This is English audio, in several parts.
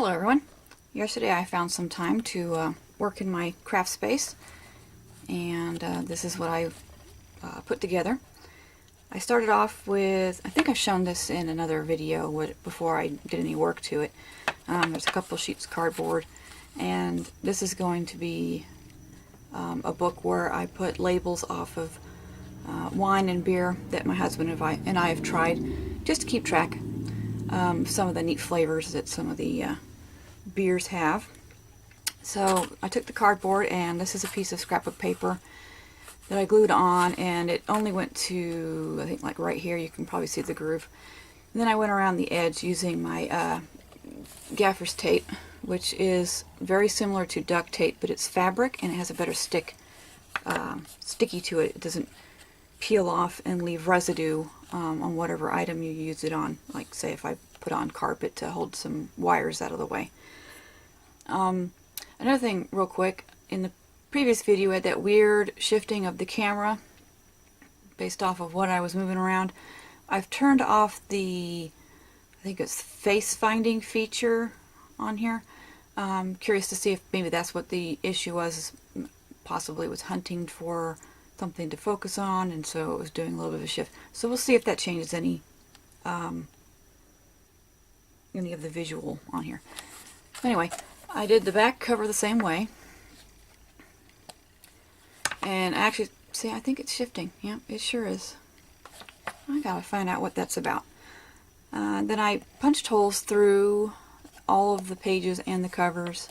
Hello everyone. Yesterday I found some time to work in my craft space, and this is what I put together. I started off with, I think I've shown this in another video before I did any work to it. There's a couple sheets of cardboard, and this is going to be a book where I put labels off of wine and beer that my husband and I have tried, just to keep track some of the neat flavors that some of the beers have. So I took the cardboard, and this is a piece of scrapbook paper that I glued on, and it only went to, I think, like right here. You can probably see the groove. And then I went around the edge using my gaffer's tape, which is very similar to duct tape, but it's fabric and it has a better sticky to it. It doesn't peel off and leave residue on whatever item you use it on. Like, say, if I put on carpet to hold some wires out of the way. Another thing real quick, in the previous video I had that weird shifting of the camera based off of what I was moving around. I've turned off the, I think it's face finding feature on here. I'm curious to see if maybe that's what the issue was. Possibly it was hunting for something to focus on, and so it was doing a little bit of a shift. So we'll see if that changes any of the visual on here. Anyway, I did the back cover the same way, and actually, see, I think it's shifting. Yeah, it sure is. I gotta find out what that's about. Then I punched holes through all of the pages and the covers,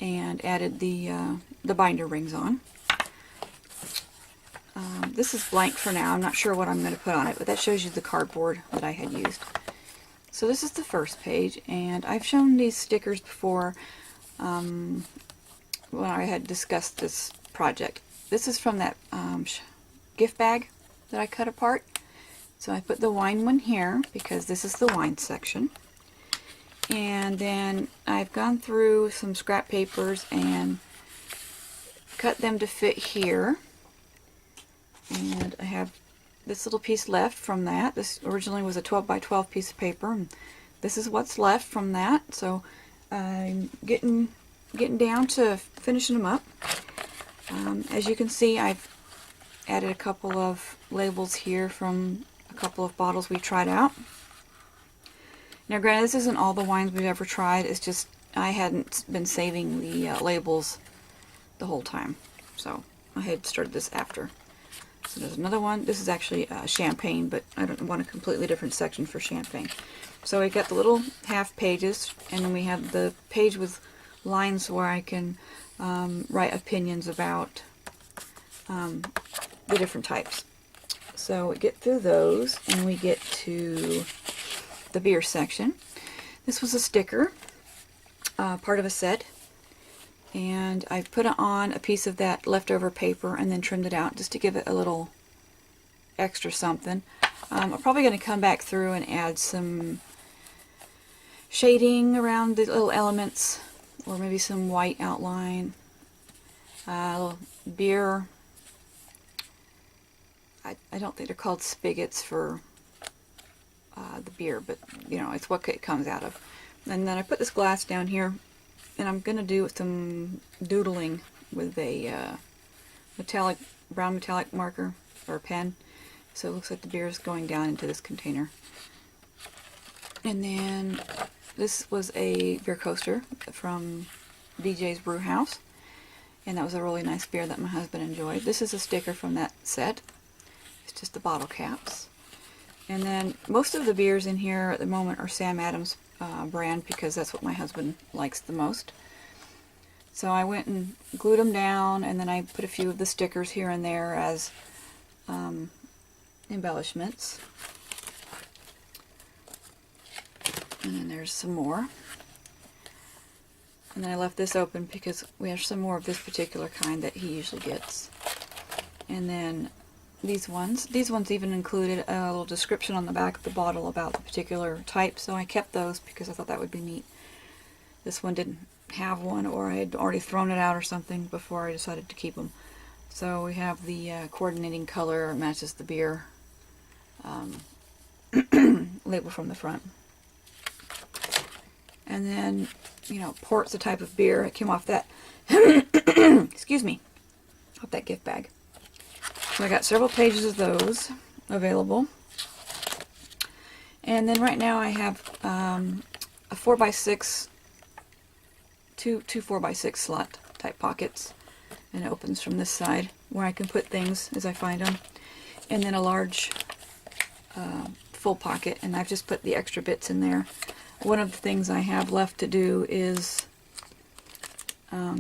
and added the binder rings on. This is blank for now. I'm not sure what I'm going to put on it, but that shows you the cardboard that I had used. So this is the first page, and I've shown these stickers before when I had discussed this project. This is from that gift bag that I cut apart. So I put the wine one here because this is the wine section. And then I've gone through some scrap papers and cut them to fit here. And I have this little piece left from that. This originally was a 12 by 12 piece of paper, and this is what's left from that. So I'm getting down to finishing them up. As you can see, I've added a couple of labels here from a couple of bottles we tried out. Now granted, this isn't all the wines we've ever tried. It's just I hadn't been saving the labels the whole time, so I had started this after. So there's another one. This is actually champagne, but I don't want a completely different section for champagne. So we got the little half pages, and then we have the page with lines where I can write opinions about the different types. So we get through those, and we get to the beer section. This was a sticker, part of a set. And I put on a piece of that leftover paper and then trimmed it out just to give it a little extra something. I'm probably going to come back through and add some shading around the little elements, or maybe some white outline. Little beer. I don't think they're called spigots for the beer, but you know, it's what it comes out of. And then I put this glass down here, and I'm going to do some doodling with a brown metallic marker or pen. So it looks like the beer is going down into this container. And then this was a beer coaster from BJ's Brew House. And that was a really nice beer that my husband enjoyed. This is a sticker from that set. It's just the bottle caps. And then most of the beers in here at the moment are Sam Adams brand, because that's what my husband likes the most. So I went and glued them down, and then I put a few of the stickers here and there as embellishments. And then there's some more. And then I left this open because we have some more of this particular kind that he usually gets. And then these ones even included a little description on the back of the bottle about the particular type, so I kept those because I thought that would be neat. This one didn't have one, or I had already thrown it out or something before I decided to keep them. So we have the coordinating color matches the beer label from the front. And then, you know, port's a type of beer. It came off that, excuse me, off that gift bag. So I got several pages of those available. And then right now I have a 4x6, two 4x6 slot type pockets. And it opens from this side where I can put things as I find them. And then a large full pocket, and I've just put the extra bits in there. One of the things I have left to do is, let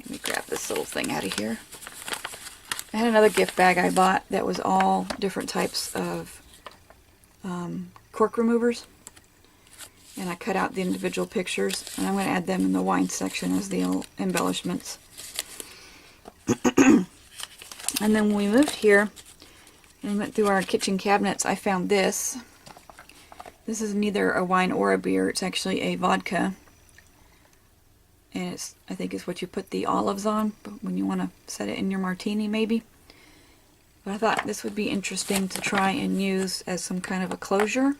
me grab this little thing out of here. I had another gift bag I bought that was all different types of cork removers. And I cut out the individual pictures, and I'm going to add them in the wine section as the embellishments. And then when we moved here and went through our kitchen cabinets, I found this. This is neither a wine or a beer. It's actually a vodka. And it's, I think it's what you put the olives on when you want to set it in your martini maybe. But I thought this would be interesting to try and use as some kind of a closure.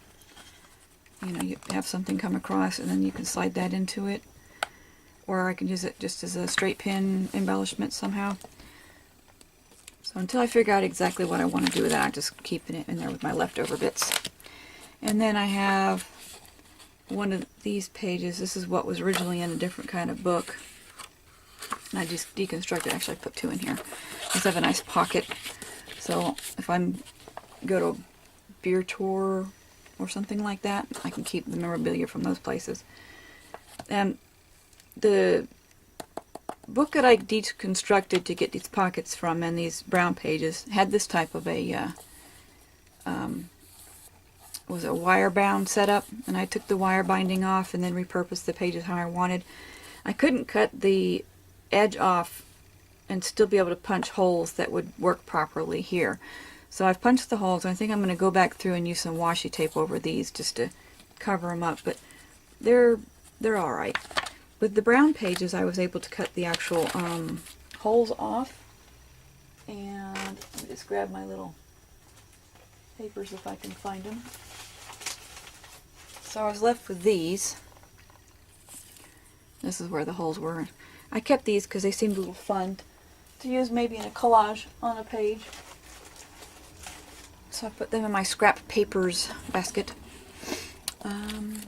You know, you have something come across and then you can slide that into it. Or I can use it just as a straight pin embellishment somehow. So until I figure out exactly what I want to do with that, I'm just keeping it in there with my leftover bits. And then I have one of these pages. This is what was originally in a different kind of book. And I just deconstructed. Actually, I put two in here. Just have a nice pocket. So if I'm go to a beer tour or something like that, I can keep the memorabilia from those places. And the book that I deconstructed to get these pockets from and these brown pages had this type of a was a wire bound setup, and I took the wire binding off and then repurposed the pages how I wanted. I couldn't cut the edge off and still be able to punch holes that would work properly here. So I've punched the holes, and I think I'm going to go back through and use some washi tape over these just to cover them up, but they're alright. With the brown pages, I was able to cut the actual holes off. And let me just grab my little papers if I can find them. So I was left with these. This is where the holes were. I kept these because they seemed a little fun to use maybe in a collage on a page. So I put them in my scrap papers basket. And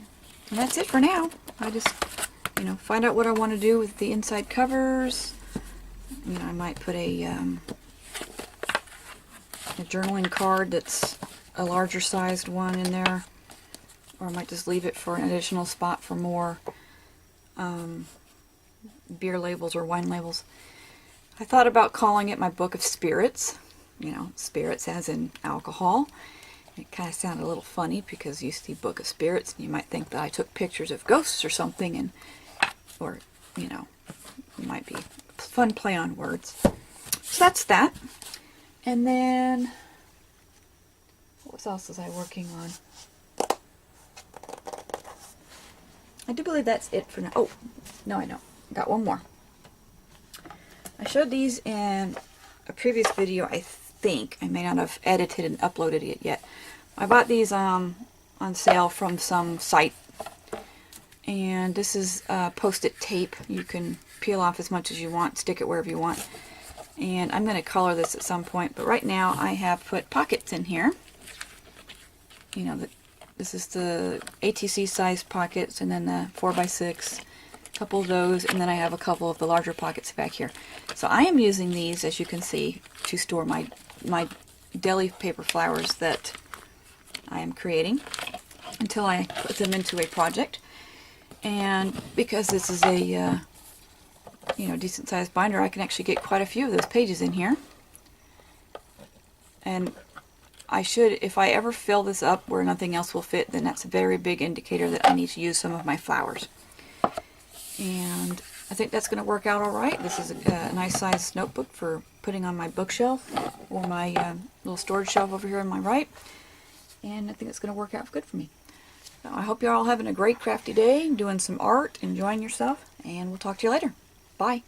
that's it for now. I just, you know, find out what I want to do with the inside covers. You know, I might put a journaling card that's a larger sized one in there. Or I might just leave it for an additional spot for more beer labels or wine labels. I thought about calling it my Book of Spirits. You know, spirits as in alcohol. It kind of sounded a little funny because you see Book of Spirits and you might think that I took pictures of ghosts or something, and or, you know, it might be a fun play on words. So that's that. And then, what else was I working on? I do believe that's it for now. Oh, no, I don't. Got one more. I showed these in a previous video, I think. I may not have edited and uploaded it yet. I bought these on sale from some site. And this is Post-it tape. You can peel off as much as you want, stick it wherever you want. And I'm going to color this at some point. But right now I have put pockets in here. You know, this is the ATC size pockets, and then the 4x6, a couple of those, and then I have a couple of the larger pockets back here. So I am using these, as you can see, to store my deli paper flowers that I am creating until I put them into a project. And because this is a you know, decent sized binder, I can actually get quite a few of those pages in here. And I should, if I ever fill this up where nothing else will fit, then that's a very big indicator that I need to use some of my flowers. And I think that's going to work out alright. This is a nice sized notebook for putting on my bookshelf or my little storage shelf over here on my right. And I think it's going to work out good for me. So I hope you're all having a great crafty day, doing some art, enjoying yourself, and we'll talk to you later. Bye.